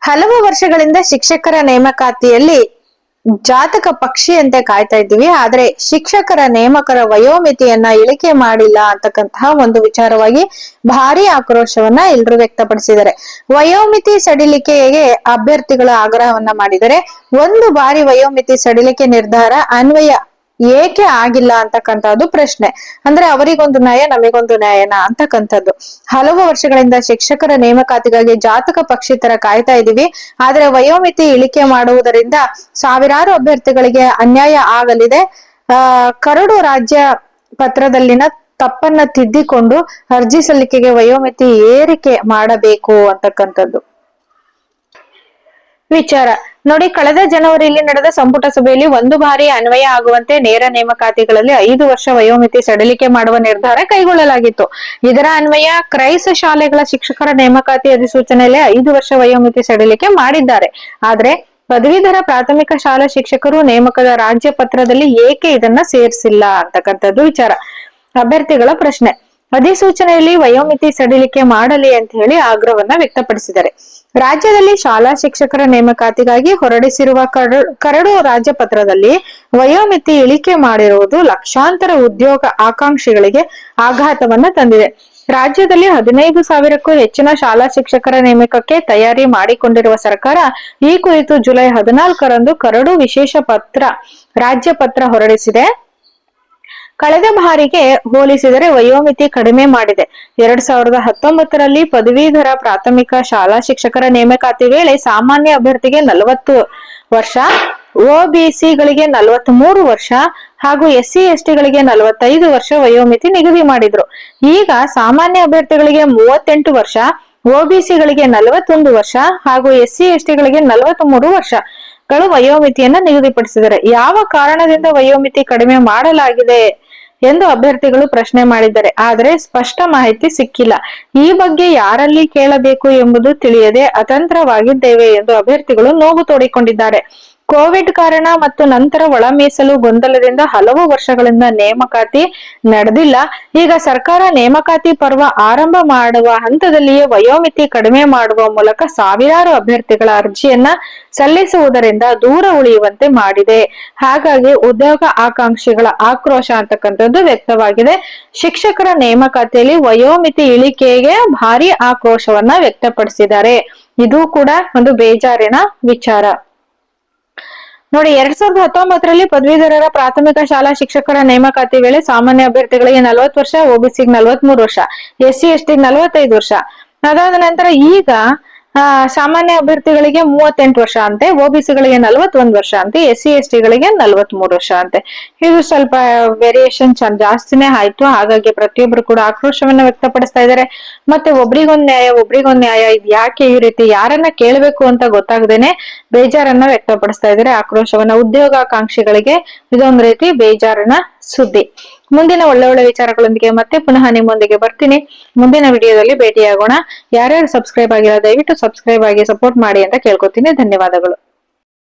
ಹಲವು ವರ್ಷಗಳಿಂದ ಶಿಕ್ಷಕರ ನೇಮಕಾತಿಯಲ್ಲಿ ಜಾತಕ ಪಕ್ಷಿಯಂತೆ ಕಾಯ್ತಾ ಇದ್ದೀವಿ. ಆದ್ರೆ ಶಿಕ್ಷಕರ ನೇಮಕರ ವಯೋಮಿತಿಯನ್ನ ಇಳಿಕೆ ಮಾಡಿಲ್ಲ ಅಂತಕ್ಕಂತಹ ಒಂದು ವಿಚಾರವಾಗಿ ಭಾರಿ ಆಕ್ರೋಶವನ್ನ ಎಲ್ರು ವ್ಯಕ್ತಪಡಿಸಿದ್ದಾರೆ. ವಯೋಮಿತಿ ಸಡಿಲಿಕೆಗೆ ಅಭ್ಯರ್ಥಿಗಳ ಆಗ್ರಹವನ್ನ ಮಾಡಿದರೆ ಒಂದು ಬಾರಿ ವಯೋಮಿತಿ ಸಡಿಲಿಕೆ ನಿರ್ಧಾರ ಅನ್ವಯ ಏಕೆ ಆಗಿಲ್ಲ ಅಂತಕ್ಕಂಥದ್ದು ಪ್ರಶ್ನೆ. ಅಂದ್ರೆ ಅವರಿಗೊಂದು ನ್ಯಾಯ ನಮಗೊಂದು ನ್ಯಾಯನ ಅಂತಕ್ಕಂಥದ್ದು. ಹಲವು ವರ್ಷಗಳಿಂದ ಶಿಕ್ಷಕರ ನೇಮಕಾತಿಗಾಗಿ ಜಾತಕ ಪಕ್ಷಿ ತರ ಕಾಯ್ತಾ ಇದೀವಿ. ಆದ್ರೆ ವಯೋಮಿತಿ ಇಳಿಕೆ ಮಾಡುವುದರಿಂದ ಸಾವಿರಾರು ಅಭ್ಯರ್ಥಿಗಳಿಗೆ ಅನ್ಯಾಯ ಆಗಲಿದೆ. ಕರಡು ರಾಜ್ಯ ಪತ್ರದಲ್ಲಿನ ತಪ್ಪನ್ನ ತಿದ್ದಿಕೊಂಡು ಅರ್ಜಿ ಸಲ್ಲಿಕೆಗೆ ವಯೋಮಿತಿ ಏರಿಕೆ ಮಾಡಬೇಕು ಅಂತಕ್ಕಂಥದ್ದು ವಿಚಾರ. ನೋಡಿ, ಕಳೆದ ಜನವರಿಯಲ್ಲಿ ನಡೆದ ಸಂಪುಟ ಸಭೆಯಲ್ಲಿ ಒಂದು ಬಾರಿ ಅನ್ವಯ ಆಗುವಂತೆ ನೇರ ನೇಮಕಾತಿಗಳಲ್ಲಿ 5 ವರ್ಷ ವಯೋಮಿತಿ ಸಡಿಲಿಕೆ ಮಾಡುವ ನಿರ್ಧಾರ ಕೈಗೊಳ್ಳಲಾಗಿತ್ತು. ಇದರ ಅನ್ವಯ ಕ್ರೈಸ್ತ ಶಾಲೆಗಳ ಶಿಕ್ಷಕರ ನೇಮಕಾತಿ ಅಧಿಸೂಚನೆಯಲ್ಲಿ 5 ವರ್ಷ ವಯೋಮಿತಿ ಸಡಿಲಿಕೆ ಮಾಡಿದ್ದಾರೆ. ಆದ್ರೆ ಪದವೀಧರ ಪ್ರಾಥಮಿಕ ಶಾಲಾ ಶಿಕ್ಷಕರು ನೇಮಕದ ರಾಜ್ಯ ಪತ್ರದಲ್ಲಿ ಏಕೆ ಇದನ್ನ ಸೇರಿಸಿಲ್ಲ ಅಂತಕ್ಕಂಥದ್ದು ವಿಚಾರ. ಅಭ್ಯರ್ಥಿಗಳ ಪ್ರಶ್ನೆ. ಅಧಿಸೂಚನೆಯಲ್ಲಿ ವಯೋಮಿತಿ ಸಡಿಲಿಕೆ ಮಾಡಲಿ ಅಂತ ಹೇಳಿ ಆಗ್ರಹವನ್ನ ವ್ಯಕ್ತಪಡಿಸಿದ್ದಾರೆ. ರಾಜ್ಯದಲ್ಲಿ ಶಾಲಾ ಶಿಕ್ಷಕರ ನೇಮಕಾತಿಗಾಗಿ ಹೊರಡಿಸಿರುವ ಕರಡು ರಾಜ್ಯ ಪತ್ರದಲ್ಲಿ ವಯೋಮಿತಿ ಇಳಿಕೆ ಮಾಡಿರುವುದು ಲಕ್ಷಾಂತರ ಉದ್ಯೋಗ ಆಕಾಂಕ್ಷಿಗಳಿಗೆ ಆಘಾತವನ್ನ ತಂದಿದೆ. ರಾಜ್ಯದಲ್ಲಿ 15,000ಕ್ಕೂ ಹೆಚ್ಚಿನ ಶಾಲಾ ಶಿಕ್ಷಕರ ನೇಮಕಕ್ಕೆ ತಯಾರಿ ಮಾಡಿಕೊಂಡಿರುವ ಸರ್ಕಾರ ಈ ಕುರಿತು ಜುಲೈ 14ರಂದು ಕರಡು ವಿಶೇಷ ರಾಜ್ಯ ಪತ್ರ ಹೊರಡಿಸಿದೆ. ಕಳೆದ ಬಾರಿಗೆ ಹೋಲಿಸಿದರೆ ವಯೋಮಿತಿ ಕಡಿಮೆ ಮಾಡಿದೆ. 2019ರಲ್ಲಿ ಪದವೀಧರ ಪ್ರಾಥಮಿಕ ಶಾಲಾ ಶಿಕ್ಷಕರ ನೇಮಕಾತಿ ವೇಳೆ ಸಾಮಾನ್ಯ ಅಭ್ಯರ್ಥಿಗೆ 40 ವರ್ಷ, ಒಬಿಸಿಗಳಿಗೆ 43 ವರ್ಷ ಹಾಗೂ SC/STಗಳಿಗೆ 45 ವರ್ಷ ವಯೋಮಿತಿ ನಿಗದಿ ಮಾಡಿದ್ರು. ಈಗ ಸಾಮಾನ್ಯ ಅಭ್ಯರ್ಥಿಗಳಿಗೆ 38 ವರ್ಷ, ಒಬಿಸಿಗಳಿಗೆ 41 ವರ್ಷ ಹಾಗೂ SC/STಗಳಿಗೆ 43 ವರ್ಷಗಳು ವಯೋಮಿತಿಯನ್ನ ನಿಗದಿಪಡಿಸಿದ್ದಾರೆ. ಯಾವ ಕಾರಣದಿಂದ ವಯೋಮಿತಿ ಕಡಿಮೆ ಮಾಡಲಾಗಿದೆ ಎಂದು ಅಭ್ಯರ್ಥಿಗಳು ಪ್ರಶ್ನೆ ಮಾಡಿದ್ದಾರೆ. ಆದರೆ ಸ್ಪಷ್ಟ ಮಾಹಿತಿ ಸಿಕ್ಕಿಲ್ಲ. ಈ ಬಗ್ಗೆ ಯಾರಲ್ಲಿ ಕೇಳಬೇಕು ಎಂಬುದು ತಿಳಿಯದೆ ಅತಂತ್ರವಾಗಿದ್ದೇವೆ ಎಂದು ಅಭ್ಯರ್ಥಿಗಳು ನೋವು ತೋಡಿಕೊಂಡಿದ್ದಾರೆ. ಕೋವಿಡ್ ಕಾರಣ ಮತ್ತು ನಂತರ ಒಳ ಮೀಸಲು ಗೊಂದಲದಿಂದ ಹಲವು ವರ್ಷಗಳಿಂದ ನೇಮಕಾತಿ ನಡೆದಿಲ್ಲ. ಈಗ ಸರ್ಕಾರ ನೇಮಕಾತಿ ಪರ್ವ ಆರಂಭ ಮಾಡುವ ಹಂತದಲ್ಲಿಯೇ ವಯೋಮಿತಿ ಕಡಿಮೆ ಮಾಡುವ ಮೂಲಕ ಸಾವಿರಾರು ಅಭ್ಯರ್ಥಿಗಳ ಅರ್ಜಿಯನ್ನ ಸಲ್ಲಿಸುವುದರಿಂದ ದೂರ ಉಳಿಯುವಂತೆ ಮಾಡಿದೆ. ಹಾಗಾಗಿ ಉದ್ಯೋಗ ಆಕಾಂಕ್ಷಿಗಳ ಆಕ್ರೋಶ ಅಂತಕ್ಕಂಥದ್ದು ವ್ಯಕ್ತವಾಗಿದೆ. ಶಿಕ್ಷಕರ ನೇಮಕಾತಿಯಲ್ಲಿ ವಯೋಮಿತಿ ಇಳಿಕೆಗೆ ಭಾರಿ ಆಕ್ರೋಶವನ್ನ ವ್ಯಕ್ತಪಡಿಸಿದ್ದಾರೆ. ಇದು ಕೂಡ ಒಂದು ಬೇಜಾರಿನ ವಿಚಾರ. ನೋಡಿ, 2019ರಲ್ಲಿ ಪದವೀಧರರ ಪ್ರಾಥಮಿಕ ಶಾಲಾ ಶಿಕ್ಷಕರ ನೇಮಕಾತಿ ವೇಳೆ ಸಾಮಾನ್ಯ ಅಭ್ಯರ್ಥಿಗಳಿಗೆ 40 ವರ್ಷ, ಒಬಿಸಿಗೆ 43 ವರ್ಷ, SC/ST 45 ವರ್ಷ. ಅದಾದ ನಂತರ ಈಗ ಸಾಮಾನ್ಯ ಅಭ್ಯರ್ಥಿಗಳಿಗೆ 38 ವರ್ಷ ಅಂತೆ, ಒಬಿಸಿಗಳಿಗೆ 41 ವರ್ಷ ಅಂತೆ, SC/STಗಳಿಗೆ 43 ವರ್ಷ ಅಂತೆ. ಇದು ಸ್ವಲ್ಪ ವೇರಿಯೇಷನ್ ಜಾಸ್ತಿನೇ ಆಯ್ತು. ಹಾಗಾಗಿ ಪ್ರತಿಯೊಬ್ರು ಕೂಡ ಆಕ್ರೋಶವನ್ನ ವ್ಯಕ್ತಪಡಿಸ್ತಾ ಇದ್ದಾರೆ. ಮತ್ತೆ ಒಬ್ರಿಗೊಂದ್ ನ್ಯಾಯ ಇದು ಯಾಕೆ ಈ ರೀತಿ, ಯಾರನ್ನ ಕೇಳಬೇಕು ಅಂತ ಗೊತ್ತಾಗದೇನೆ ಬೇಜಾರನ್ನ ವ್ಯಕ್ತಪಡಿಸ್ತಾ ಇದ್ದಾರೆ, ಆಕ್ರೋಶವನ್ನ. ಉದ್ಯೋಗಾಕಾಂಕ್ಷಿಗಳಿಗೆ ಇದೊಂದ್ ರೀತಿ ಬೇಜಾರಿನ ಸುದ್ದಿ. ಮುಂದಿನ ಒಳ್ಳೆ ವಿಚಾರಗಳೊಂದಿಗೆ ಮತ್ತೆ ಪುನಃ ನಿಮ್ಮೊಂದಿಗೆ ಬರ್ತೀನಿ. ಮುಂದಿನ ವಿಡಿಯೋದಲ್ಲಿ ಭೇಟಿಯಾಗೋಣ. ಯಾರ್ಯಾರು ಸಬ್ಸ್ಕ್ರೈಬ್ ಆಗಿಲ್ಲ ದಯವಿಟ್ಟು ಸಬ್ಸ್ಕ್ರೈಬ್ ಆಗಿ ಸಪೋರ್ಟ್ ಮಾಡಿ ಅಂತ ಕೇಳ್ಕೊತೀನಿ. ಧನ್ಯವಾದಗಳು.